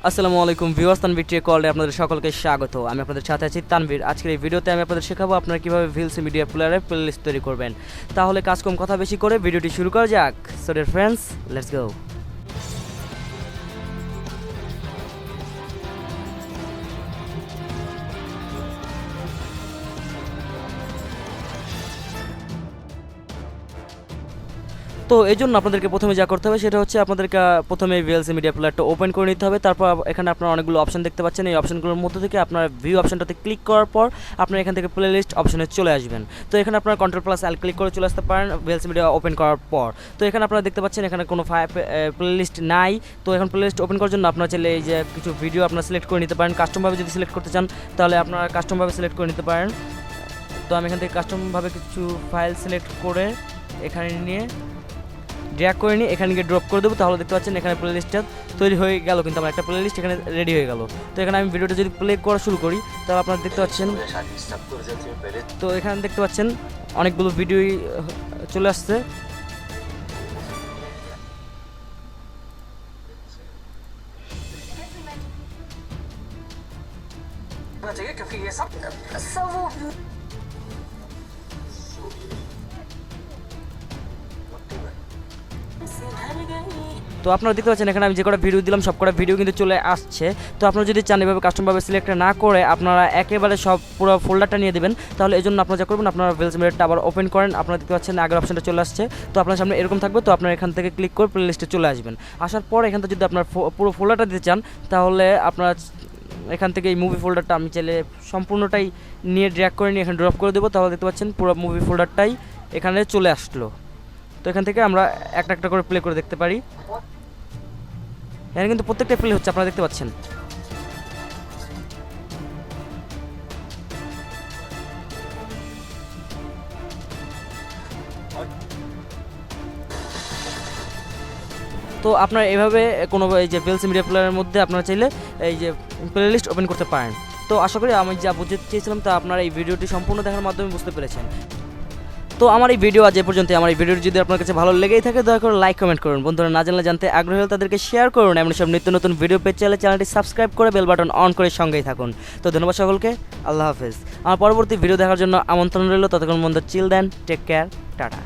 আসসালামু আলাইকুম viewers, Tanvir take ওয়ার্ল্ডে আপনাদের সকলকে স্বাগত। আমি আপনাদের সাথে আছি তানভীর। আজকের এই ভিডিওতে আমি আপনাদের শেখাবো আপনারা কীভাবে VLC মিডিয়া প্লেয়ারে প্লেলিস্ট তৈরি করবেন। তাহলে কাজ কম কথা বেশি করে ভিডিওটি শুরু করা যাক। So dear friends, let's go. তো এই জন্য আপনাদেরকে প্রথমে যা করতে হবে সেটা হচ্ছে আপনাদেরকে প্রথমে VLC মিডিয়া প্লেয়ারটা ওপেন করে নিতে হবে। তারপর এখানে আপনারা অনেকগুলো অপশন দেখতে পাচ্ছেন। এই অপশনগুলোর মধ্যে থেকে আপনার ভিউ অপশনটাতে ক্লিক করার পর আপনারা এখান থেকে প্লেলিস্ট অপশনে চলে আসবেন। তো এখানে আপনারা Ctrl+L ক্লিক করে চলে আসতে পারেন VLC মিডিয়া ওপেন করার পর। তো এখানে আপনারা দেখতে পাচ্ছেন এখানে কোনো প্লেলিস্ট নাই। তো এখন প্লেলিস্ট ওপেন করার জন্য আপনারা চাইলে এই যে কিছু ভিডিও আপনারা সিলেক্ট করে নিতে পারেন। কাস্টমভাবে যদি সিলেক্ট করতে চান তাহলে আপনারা কাস্টমভাবে সিলেক্ট করে নিতে পারেন। তো আমি এখান থেকে কাস্টমভাবে কিছু ফাইল সিলেক্ট করে এখানে নিয়ে ড্র্যাগ করে নিয়ে এখানে গিয়ে ড্রপ করে দেবো। তাহলে দেখতে পাচ্ছেন এখানে প্লেলিস্টটা তৈরি হয়ে গেল, কিন্তু আমার একটা প্লেলিস্ট এখানে রেডি হয়ে গেল। তো এখানে আমি ভিডিওটা যদি প্লে করা শুরু করি তাহলে আপনারা দেখতে পাচ্ছেন, তো এখানে দেখতে পাচ্ছেন অনেকগুলো ভিডিওই চলে আসছে। তো আপনারা দেখতে পাচ্ছেন এখানে আমি যে কটা ভিডিও দিলাম সব কটা ভিডিও কিন্তু চলে আসছে। তো আপনারা যদি চান এভাবে কাস্টমভাবে সিলেক্ট না করে আপনারা একেবারে সব পুরো ফোল্ডারটা নিয়ে দেবেন, তাহলে এই জন্য আপনারা যা করবেন আপনারা VLC মিডিয়াটা আবার ওপেন করেন। আপনারা দেখতে পাচ্ছেন আগের অপশনটা চলে আসছে। তো আপনার সামনে এরকম থাকবে। তো আপনারা এখান থেকে ক্লিক করে প্লেলিস্টে চলে আসবেন। আসার পর এখান থেকে যদি আপনার পুরো ফোল্ডারটা দিতে চান তাহলে আপনারা এখান থেকে এই মুভি ফোল্ডারটা আমি চাইলে সম্পূর্ণটাই নিয়ে ড্র্যাগ করে নিয়ে এখানে ড্রপ করে দেবো। তাহলে দেখতে পাচ্ছেন পুরো মুভি ফোল্ডারটাই এখানে চলে আসলো। তো এখান থেকে আমরা একটা একটা করে প্লে করে দেখতে পারি। এখানে কিন্তু প্রত্যেকটা প্লে হচ্ছে, আপনারা দেখতে পাচ্ছেন। তো আপনারা এভাবে কোনো এই যে VLC মিডিয়া প্লেয়ারের মধ্যে আপনারা চাইলে এই যে প্লেলিস্ট ওপেন করতে পারেন। তো আশা করি আমি যা বুঝতে চেয়েছিলাম তা আপনারা এই ভিডিওটি সম্পূর্ণ দেখার মাধ্যমে বুঝতে পেরেছেন। তো আমার এই ভিডিও আজ এ পর্যন্ত। আমার এই ভিডিওটি যদি আপনার কাছে ভালো লেগেই থাকে দয়া করে লাইক কমেন্ট করুন। বন্ধুরা না জানলে জানতে আগ্রহী হলে তাদেরকে শেয়ার করুন। এমন সব নিত্য নতুন ভিডিও পেতে চাইলে চ্যানেলটি সাবস্ক্রাইব করে বেল বাটন অন করে সঙ্গেই থাকুন। তো ধন্যবাদ সকলকে, আল্লাহ হাফেজ। আমার পরবর্তী ভিডিও দেখার জন্য আমন্ত্রণ রইল। ততক্ষণ বন্ধু চিল দেন, টেক কেয়ার, টাটা।